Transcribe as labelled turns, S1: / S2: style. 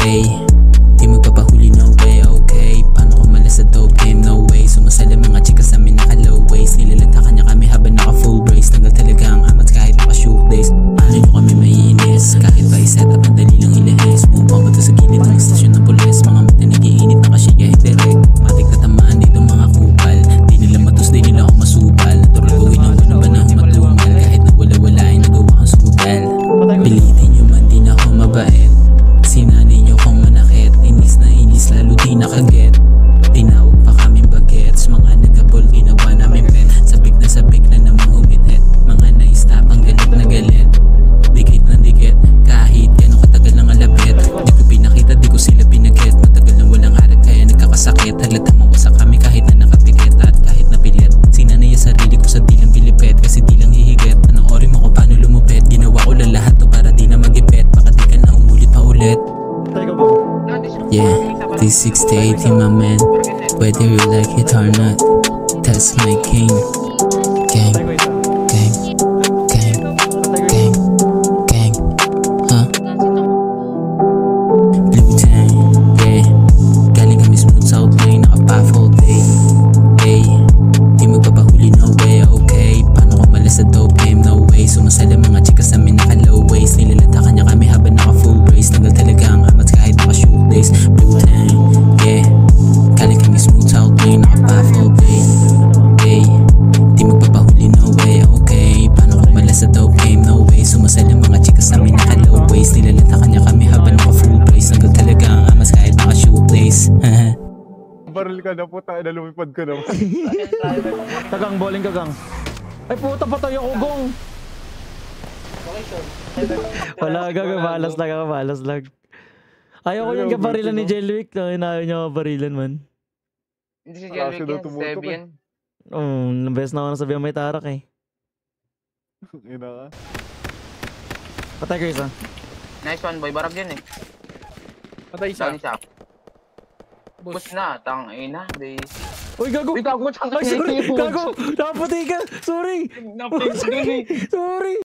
S1: Ay, di magpapahuli, no way, okay. Paano ko malas sa dope game, no way. Sumasala mga chika sa amin naka-low waist. Nilalata kanya kami habang naka-full brace. Tagal talaga ang amat kahit naka-shoot days. Paano nyo kami maiinis? Kahit pa i-set up, ang dali lang ilahis. Bumabang bato sa gilid ng stasyon ng pulis. Mga mata nagiinit na kasi kahit direct. Matik na tamaan dito mga kupal. Di nila matus, di nila ako masupal. Natural gawin ang wala ba na humatumal. Kahit na wala-wala ay nagawa kang sugal. Pilitin nyo man, di na ako mabait. Sinanay nyo kong manakit. Inis na inis, lalo di nakaget. Tinawag pa kaming bagets. Mga nagabol, ginawa namin pet. Sabik na namang humithit. Mga na-stop, ang galit na galit. Dikit na dikit, kahit gano'ng katagal ng alabet. Di ko pinakita, di ko sila pinaget. Matagal na walang harap, kaya nagkakasakit. Halatang mawasak kami kahit na nakapikit. At kahit napilit, sinanay ang sarili ko sa dilang pilipet. Kasi di lang hihigit, panoorin mo ko paano lumupet. Ginawa ko lang lahat to para di na magipet. Baka di ka na umulit pa ulit. Yeah, this 68 in my man. Whether you like it or not, that's my king. Gang, gang, gang, gang, gang, huh? Blue Tang, yeah. Galing kami smooth South Lane, naka-path all day. Hey, di magpapahuli, no way, okay. Paano ko malas sa dope game, no way. Sumasala mga chika sa amin naka-low waist. Nilalata kanya kami habang naka-full brace. Tagal talaga ang amat kahit naka-shoot days. Blue Tang, yeah. Galing kami smooth South Lane, naka-path all day. Hey, di magpapahuli, no way, okay. Paano ko malas sa dope game, no way. Sumasala mga chika sa amin naka-low waist. Nilalata kanya kami habang naka-full brace. Tagal talaga ang amat kahit naka-shoot days.
S2: Baril ka na puta, lumipad ka naman.
S3: Kagang, bowling kagang. Ay puta, patay ako, gong. Wala, gaga, balas lang. Ayaw ko yung kabarilan ni Jelwick. Ayaw niya kabarilan, man.
S4: Hindi si Jelwick yan, Sebian.
S3: Best na ako nasabihan may tarak eh.
S2: Ina ka.
S3: Patay ko isa.
S4: Nice one, boy. Barag yan eh.
S5: Patay isa.
S4: Dali siya. Bus na, tang ina.
S3: Uy, gago!
S4: Uy, gago,
S3: Ay, sorry! Gago! Naputi ka! Sorry!
S4: Napin,
S3: Sorry!